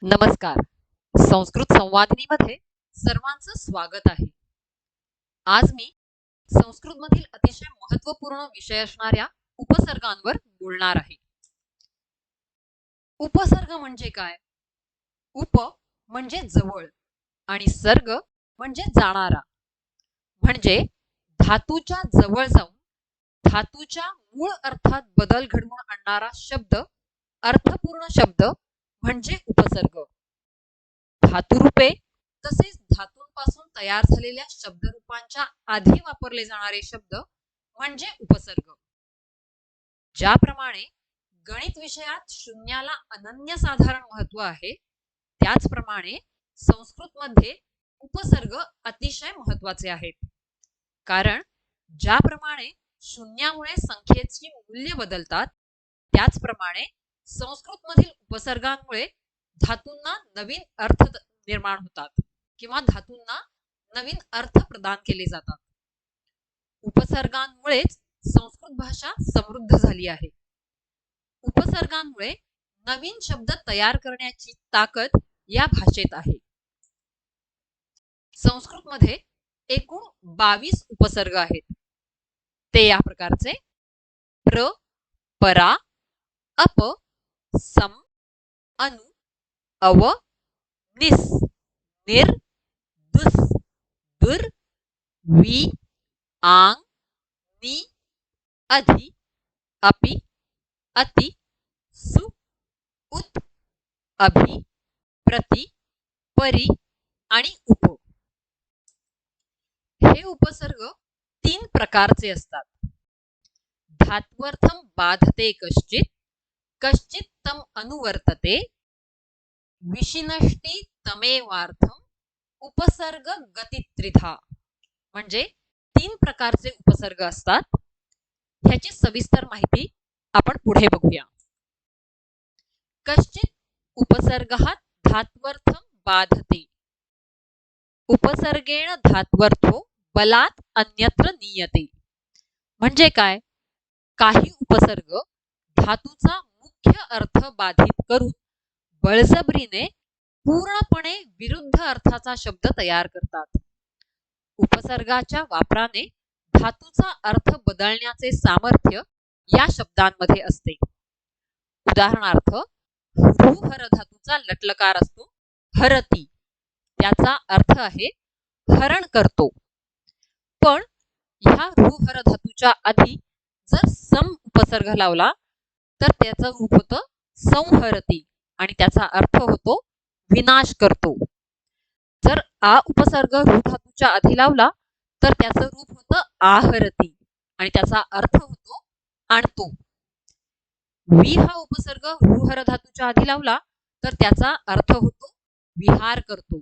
नमस्कार. संस्कृत संवादिनीमध्ये सर्वांचं स्वागत आहे. आज मी संस्कृतमधील अतिशय महत्त्वपूर्ण विषय असणाऱ्या उपसर्गांवर बोलणार आहे. उपसर्ग म्हणजे काय? उप म्हणजे जवळ आणि सर्ग म्हणजे जाणारा. म्हणजे धातूच्या जवळ जाऊन धातूच्या मूळ अर्थात बदल घडवून आणणारा शब्द, अर्थपूर्ण शब्द म्हणजे उपसर्ग. धातुरूपे तसेच धातूंपासून तयार झालेल्या शब्दरूपांच्या आधी वापरले जाणारे शब्द म्हणजे उपसर्ग. ज्याप्रमाणे गणित विषयात शून्याला अनन्यसाधारण महत्व आहे, त्याचप्रमाणे संस्कृतमध्ये उपसर्ग अतिशय महत्वाचे आहेत. कारण ज्याप्रमाणे शून्यामुळे संख्येची मूल्य बदलतात, त्याचप्रमाणे संस्कृतमधील उपसर्गांमुळे धातूंना नवीन अर्थ निर्माण होतात किंवा धातूंना नवीन अर्थ प्रदान केले जातात. उपसर्गांमुळेच संस्कृत भाषा समृद्ध झाली आहे. उपसर्गांमुळे नवीन शब्द तयार करण्याची ताकद या भाषेत आहे. संस्कृतमध्ये एकूण 22 उपसर्ग आहेत. ते या प्रकारचे: प्र, परा, अप, सम, अनु, अव, निस, निर, दुस, दुर, वी, आंग, नि, अधि, अपि, अति, सु, उत, अभि, प्रति, परि आणि उप. हे उपसर्ग 3 प्रकारचे असतात. धात्वर्थम बाधते कश्चित, कश्चित तम अनुवर्तते, विशिनष्टी तमेवार्थम, उपसर्ग गती त्रिधा. म्हणजे 3 प्रकारचे उपसर्ग असतात. ह्याची सविस्तर माहिती आपण पुढे बघूया. कश्चित उपसर्गः धात्वर्थम बाधते. उपसर्गेण धात्वर्थो बलात् अन्यत्र नीयते. म्हणजे काय? काही उपसर्ग धातूचा मुख्य अर्थ बाधित करून बळजबरीने पूर्णपणे विरुद्ध अर्थाचा शब्द तयार करतात. उपसर्गाच्या वापराने धातूचा अर्थ बदलण्याचे सामर्थ्य या शब्दांमध्ये असते. उदाहरणार्थ, हृहर धातूचा लटलकार असतो हरती. त्याचा अर्थ आहे हरण करतो. पण ह्या हृहर धातूच्या आधी जर सम उपसर्ग लावला तर त्याचं रूप होतं संहरती आणि त्याचा अर्थ होतो विनाश करतो. जर आ उपसर्ग ऋ धातूच्या आधी लावला तर त्याचं रूप होतं आहरती आणि त्याचा अर्थ होतो आणतो. वी हा उपसर्ग हृहर धातूच्या आधी लावला तर त्याचा अर्थ होतो विहार करतो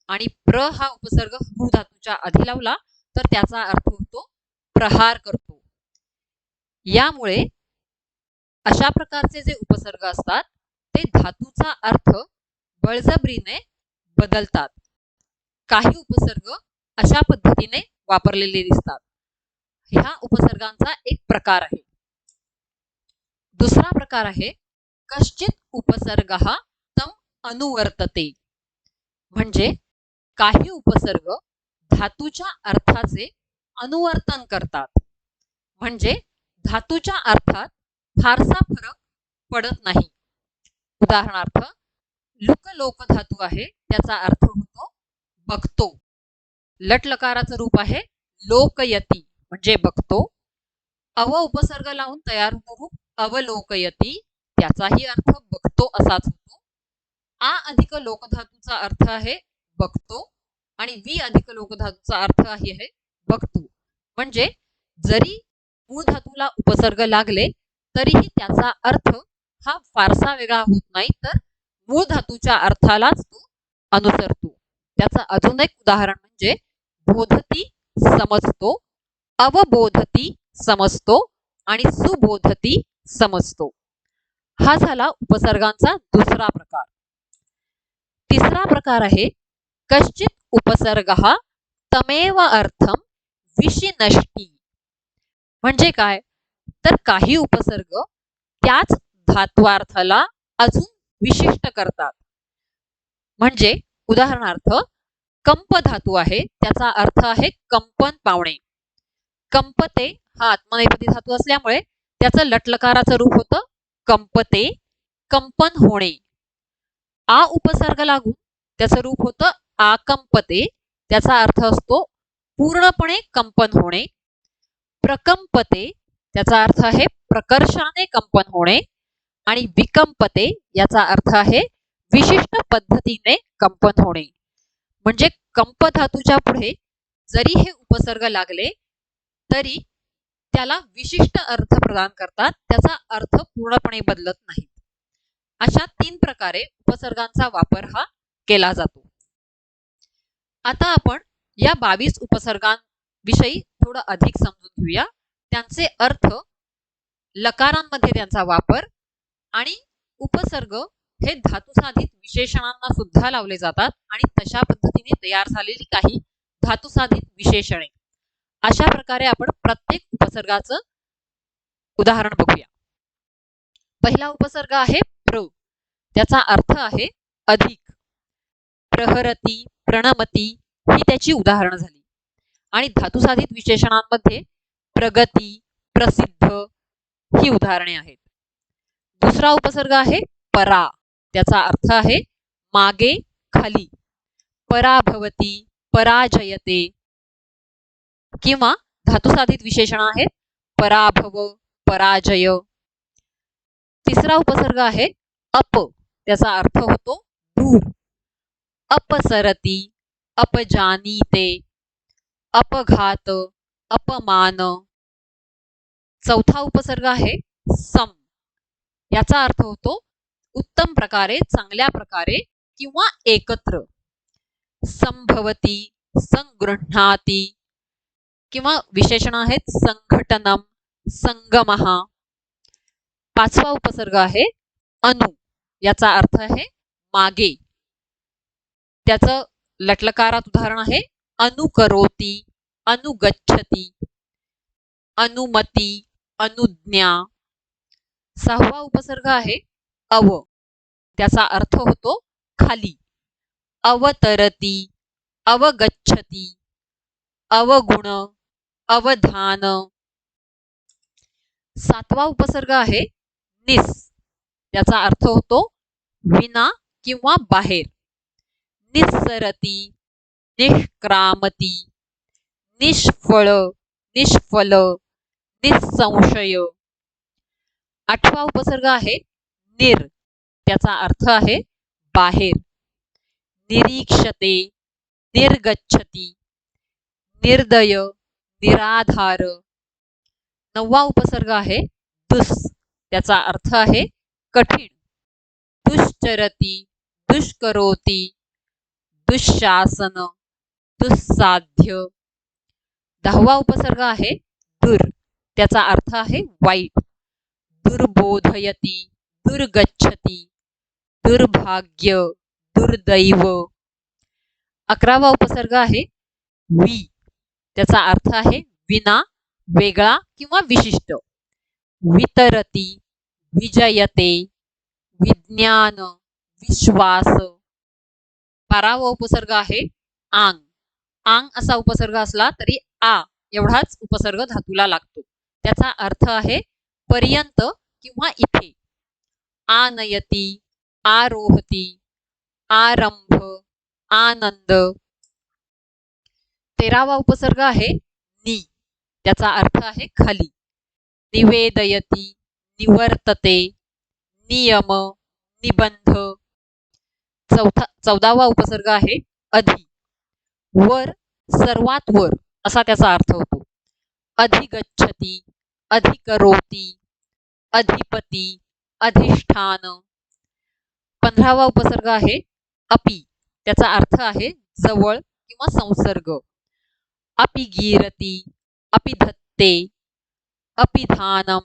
आणि प्र हा उपसर्ग हृ धातूच्या आधी लावला तर त्याचा अर्थ होतो प्रहार करतो. यामुळे अशा प्रकारचे जे उपसर्ग असतात ते धातूचा अर्थ बळजबरीने बदलतात. काही उपसर्ग अशा पद्धतीने वापरलेले दिसतात. ह्या उपसर्गांचा एक प्रकार आहे. दुसरा प्रकार आहे कश्चित उपसर्गः तम अनुवर्तते. म्हणजे काही उपसर्ग धातूच्या अर्थाचे अनुवर्तन करतात. म्हणजे धातूच्या अर्थात फारसा फरक पडत नाही. उदाहरणार्थ, लुक लोक धातू आहे, त्याचा अर्थ होतो बघतो. लटलकाराचं रूप आहे लोकयती म्हणजे बघतो. अव उपसर्ग लावून तयार होतो रूप अवलोकयती, त्याचाही अर्थ बघतो असाच होतो. आ अधिक लोकधातूचा अर्थ आहे बघतो आणि वी अधिक लोकधातूचा अर्थ आहे बघतो. म्हणजे जरी मूळ धातूला उपसर्ग लागले तरीही त्याचा अर्थ हा फारसा वेगळा होत नाही, तर मूळ धातूच्या अर्थालाच तो अनुसरतो. त्याचं अजून एक उदाहरण म्हणजे बोधती समजतो, अवबोधती समजतो आणि सुबोधती समजतो. हा झाला उपसर्गांचा दुसरा प्रकार. तिसरा प्रकार आहे कश्चित उपसर्गः तमेव अर्थम विशिनष्टी. म्हणजे काय? तर काही उपसर्ग त्याच धात्वार्थाला अजून विशिष्ट करतात. म्हणजे उदाहरणार्थ कंप धातू आहे, त्याचा अर्थ आहे कंपन पावणे. कंपते हा आत्मनेपदी धातू असल्यामुळे त्याचं लटलकाराचं रूप होतं कंपते, कंपन होणे. आ उपसर्ग लागून त्याचं रूप होतं आकंपते, त्याचा अर्थ असतो पूर्णपणे कंपन होणे. प्रकंपते त्याचा अर्थ आहे प्रकर्षाने कंपन होणे. आणि विकंपते याचा अर्थ आहे विशिष्ट पद्धतीने कंपन होणे. म्हणजे कंप धातूच्या पुढे जरी हे उपसर्ग लागले तरी त्याला विशिष्ट अर्थ प्रदान करतात, त्याचा अर्थ पूर्णपणे बदलत नाही. अशा 3 प्रकारे उपसर्गांचा वापर हा केला जातो. आता आपण या 22 उपसर्गांविषयी थोडं अधिक समजून घेऊया. त्यांचे अर्थ, लकारांमध्ये त्यांचा वापर आणि उपसर्ग हे धातुसाधित विशेषणांना सुद्धा लावले जातात आणि तशा पद्धतीने तयार झालेली काही धातुसाधित विशेषणे. अशा प्रकारे आपण प्रत्येक उपसर्गाचं उदाहरण बघूया. पहिला उपसर्ग आहे प्र. त्याचा अर्थ आहे अधिक. प्रहरती, प्रणमती ही त्याची उदाहरणं झाली. आणि धातुसाधित विशेषणांमध्ये प्रगती, प्रसिद्ध ही उदाहरणे आहेत. दुसरा उपसर्ग आहे परा. त्याचा अर्थ आहे मागे, खाली. पराभवती, पराजयते किंवा धातुसाधित विशेषण आहेत पराभव, पराजय. तिसरा उपसर्ग आहे अप. त्याचा अर्थ होतो दूर. अपसरती, अपजानीते, अपघात, अपमान. चौथा उपसर्ग आहे सम. याचा अर्थ होतो उत्तम प्रकारे, चांगल्या प्रकारे किंवा एकत्र. संभवती, संगृह्णाती किंवा विशेषण आहेत संघटनम, संगमः. पाचवा उपसर्ग आहे अनु. याचा अर्थ आहे मागे. त्याचं लटलकारात उदाहरण आहे अनुकरोती, अनुगच्छती, अनुमती, अनुज्ञा. सहावा उपसर्ग आहे अव. त्याचा अर्थ होतो खाली. अवतरती, अवगच्छती, अवगुण, अवधान. सातवा उपसर्ग आहे निस. त्याचा अर्थ होतो विना किंवा बाहेर. निस्सरती, निष्क्रामती, निष्फळ, निष्फल, निसंशय. आठवा उपसर्ग आहे निर. त्याचा अर्थ आहे बाहेर. निरीक्षते, निर्गच्छती, निर्दय, निराधार. नववा उपसर्ग आहे दुस. त्याचा अर्थ आहे कठीण. दुश्चरती, दुष्करोती, दुःशासन, दुस्साध्य. दहावा उपसर्ग आहे दुर. त्याचा अर्थ आहे वाईट. दुर्बोधयती, दुर्गच्छती, दुर्भाग्य, दुर्दैव. अकरावा उपसर्ग आहे वि. त्याचा अर्थ आहे विना, वेगळा किंवा विशिष्ट. वितरती, विजयते, विज्ञान, विश्वास. बारावा उपसर्ग आहे आंग. आंग असा उपसर्ग असला तरी आ एवढाच उपसर्ग धातूला लागतो. त्याचा अर्थ आहे पर्यंत किंवा इथे. आनयती, आरोहती, आरंभ, आनंद. 13वा उपसर्ग आहे नि. त्याचा अर्थ आहे खाली. निवेदयती, निवर्तते, नियम, निबंध. 14वा उपसर्ग आहे अधि. वर, सर्वात वर असा त्याचा अर्थ होतो. अधिगच्छती, अधिकरोती, अधिपती, अधिष्ठान. 15वा उपसर्ग आहे अपि. त्याचा अर्थ आहे जवळ किंवा संसर्ग. अपिगीरती, अपिधत्ते, अपिधानम,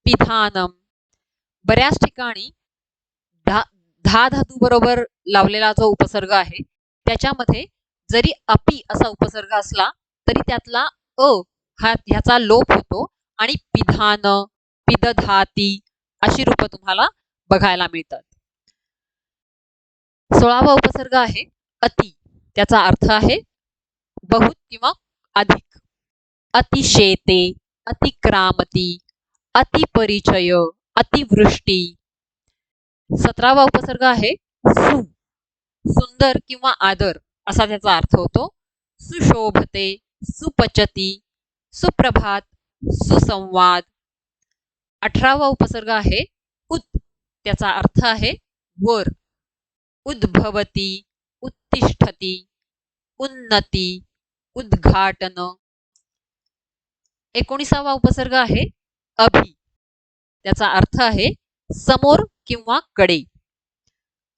पिधानम. बऱ्याच ठिकाणी धा धातू बरोबर लावलेला जो उपसर्ग आहे त्याच्यामध्ये जरी अपि असा उपसर्ग असला तरी त्यातला अ ह्याचा लोप होतो आणि पिधान, पिदधाती अशी रूपं तुम्हाला बघायला मिळतात. 16वा उपसर्ग आहे अति. त्याचा अर्थ आहे बहुत किंवा अधिक. अतिशेते, अतिक्रामती, अतिपरिचय, अतिवृष्टी. 17वा उपसर्ग आहे सु. सुंदर किंवा आदर असा त्याचा अर्थ होतो. सुशोभते, सुपचती, सुप्रभात, सुसंवाद. 18वा उपसर्ग आहे उत. त्याचा अर्थ आहे वर. उद्भवती, उत्तिष्ठती, उन्नती, उद्घाटन. 19वा उपसर्ग आहे अभि. त्याचा अर्थ आहे समोर किंवा कडे.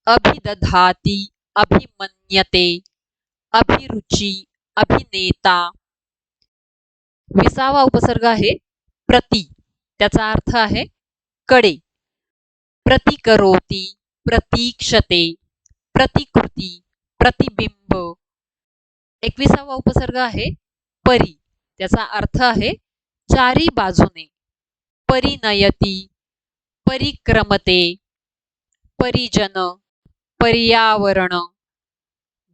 अभिदधाती, अभिमन्यते, अभिरुची, अभिनेता. 20वा उपसर्ग आहे प्रति. त्याचा अर्थ आहे कडे. प्रतिकरोती, प्रतीक्षते, प्रतिकृती, प्रतिबिंब. 21वा उपसर्ग आहे परी. त्याचा अर्थ आहे चारी बाजूने. परिणयती, परिक्रमते, परिजन, पर्यावरण.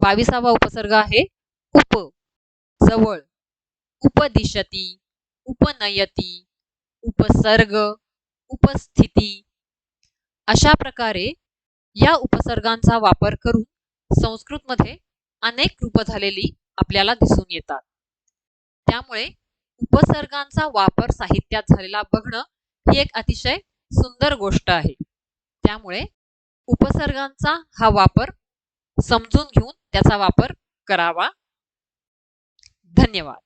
22वा उपसर्ग आहे उप. जवळ. उपदिशती, उपनयती, उपसर्ग, उपस्थिती. अशा प्रकारे या उपसर्गांचा वापर करून संस्कृतमध्ये अनेक रूप झालेली आपल्याला दिसून येतात. त्यामुळे उपसर्गांचा वापर साहित्यात झालेला बघणं ही एक अतिशय सुंदर गोष्ट आहे. त्यामुळे उपसर्गांचा हा वापर समजून घेऊन त्याचा वापर करावा. धन्यवाद.